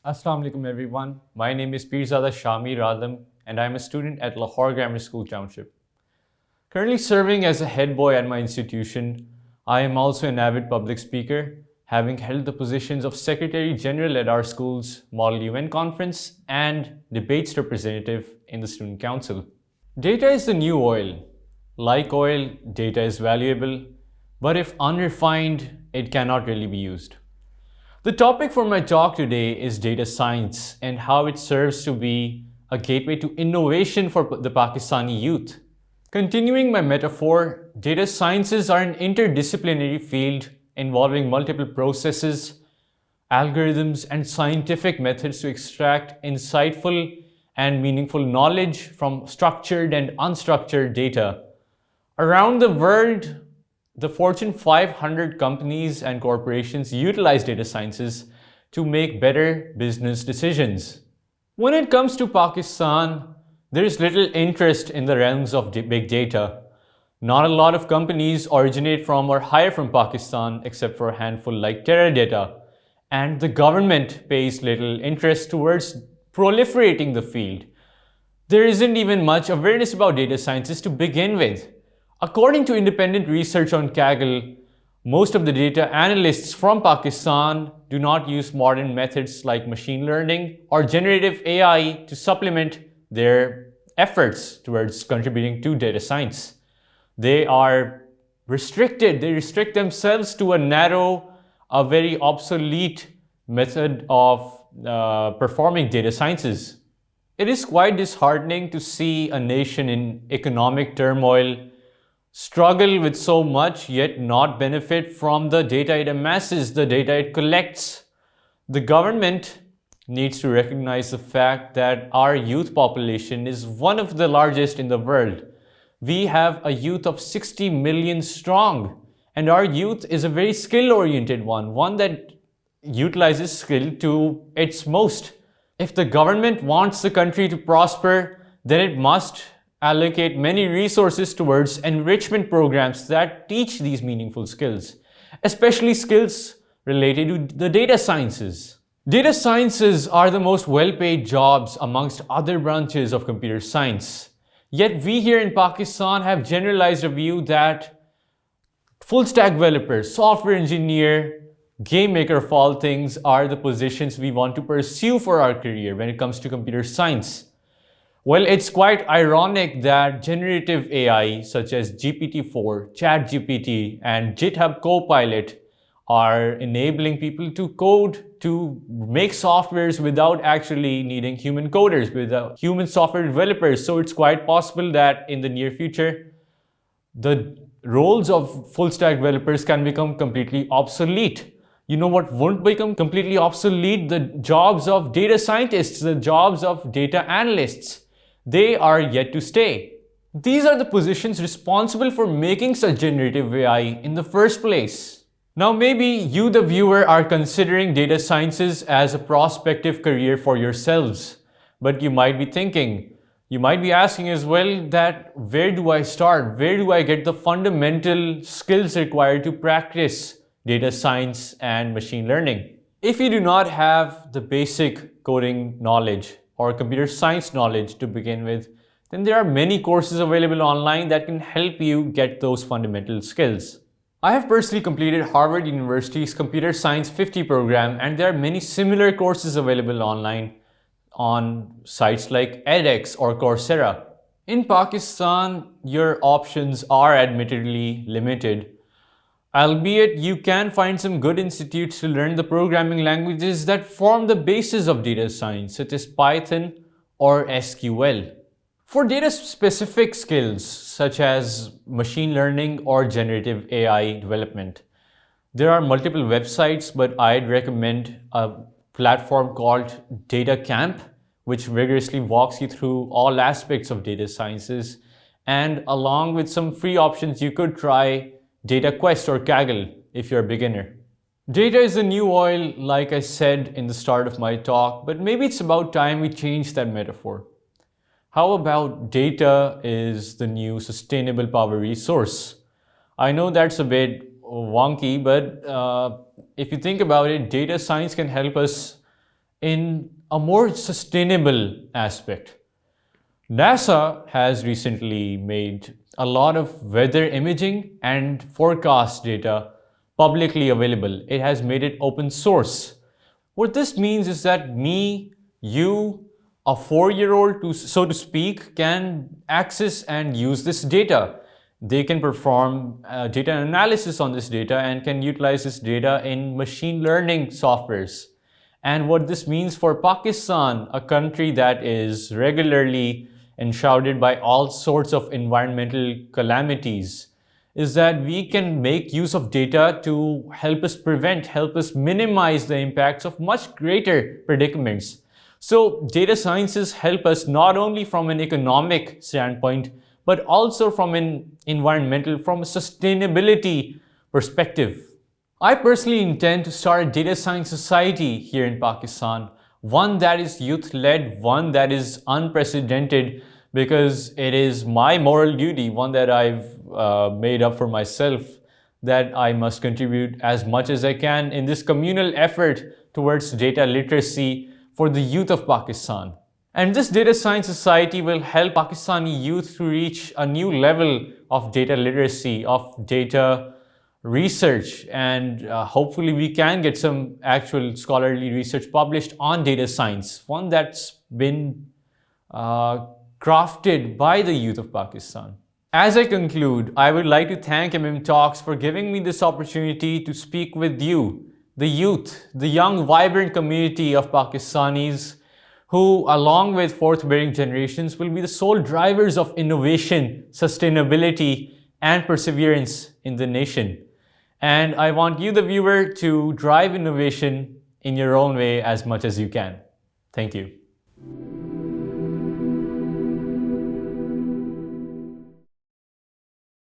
Assalamu alaikum everyone. My name is Peerzada Shahmeer Alum and I am a student at Lahore Grammar School Township. Currently serving as a head boy at my institution, I am also an avid public speaker, having held the positions of Secretary General at our school's Model UN Conference and Debates Representative in the Student Council. Data is the new oil. Like oil, data is valuable, but if unrefined, it cannot really be used. The topic for my talk today is data science and how it serves to be a gateway to innovation for the Pakistani youth. Continuing my metaphor, data sciences are an interdisciplinary field involving multiple processes, algorithms, and scientific methods to extract insightful and meaningful knowledge from structured and unstructured data. Around the world, the Fortune 500 companies and corporations utilize data sciences to make better business decisions. When it comes to Pakistan, there is little interest in the realms of big data. Not a lot of companies originate from or hire from Pakistan except for a handful like Teradata. And the government pays little interest towards proliferating the field. There isn't even much awareness about data sciences to begin with. According to independent research on Kaggle, most of the data analysts from Pakistan do not use modern methods like machine learning or generative AI to supplement their efforts towards contributing to data science. They are restricted. They restrict themselves to a narrow, a very obsolete method of performing data sciences. It is quite disheartening to see a nation in economic turmoil struggle with so much yet not benefit from the data it amasses, the data it collects. The government needs to recognize the fact that our youth population is one of the largest in the world. We have a youth of 60 million strong, and our youth is a very skill-oriented one that utilizes skill to its most. If the government wants the country to prosper, then it must allocate many resources towards enrichment programs that teach these meaningful skills, especially skills related to the data sciences. Data sciences are the most well-paid jobs amongst other branches of computer science. Yet we here in Pakistan have generalized a view that full-stack developer, software engineer, game maker of all things are the positions we want to pursue for our career when it comes to computer science. Well, it's quite ironic that generative AI such as GPT-4, ChatGPT, and GitHub Copilot are enabling people to code, to make softwares without actually needing human coders, without human software developers. So it's quite possible that in the near future, the roles of full-stack developers can become completely obsolete. You know what won't become completely obsolete? The jobs of data scientists, the jobs of data analysts. They are yet to stay. These are the positions responsible for making such generative AI in the first place. Now maybe you, the viewer, are considering data sciences as a prospective career for yourselves. But you might be thinking, you might be asking as well that where do I start? Where do I get the fundamental skills required to practice data science and machine learning? If you do not have the basic coding knowledge or computer science knowledge to begin with, then there are many courses available online that can help you get those fundamental skills. I have personally completed Harvard University's Computer Science 50 program, and there are many similar courses available online on sites like edX or Coursera. In Pakistan, your options are admittedly limited, albeit you can find some good institutes to learn the programming languages that form the basis of data science, such as Python or SQL. For data-specific skills, such as machine learning or generative AI development, there are multiple websites, but I'd recommend a platform called Data Camp, which rigorously walks you through all aspects of data sciences. And along with some free options, you could try DataQuest or Kaggle if you're a beginner. Data is the new oil, like I said in the start of my talk, but maybe it's about time we change that metaphor. How about data is the new sustainable power resource? I know that's a bit wonky, but if you think about it, data science can help us in a more sustainable aspect. NASA has recently made a lot of weather imaging and forecast data publicly available. It has made it open source. What this means is that me, you, a 4-year-old, so to speak, can access and use this data. They can perform data analysis on this data and can utilize this data in machine learning softwares. And what this means for Pakistan, a country that is regularly enshrouded by all sorts of environmental calamities, is that we can make use of data to help us prevent, help us minimize the impacts of much greater predicaments. So data sciences help us not only from an economic standpoint, but also from an environmental, from a sustainability perspective. I personally intend to start a data science society here in Pakistan, one that is youth-led, one that is unprecedented, because it is my moral duty, one that I've made up for myself, that I must contribute as much as I can in this communal effort towards data literacy for the youth of Pakistan. And this data science society will help Pakistani youth to reach a new level of data literacy, of data research, and hopefully we can get some actual scholarly research published on data science, one that's been crafted by the youth of Pakistan. As I conclude, I would like to thank Talks for giving me this opportunity to speak with you, the youth, the young, vibrant community of Pakistanis who, along with forthbearing generations, will be the sole drivers of innovation, sustainability, and perseverance in the nation. And I want you, the viewer, to drive innovation in your own way as much as you can. Thank you.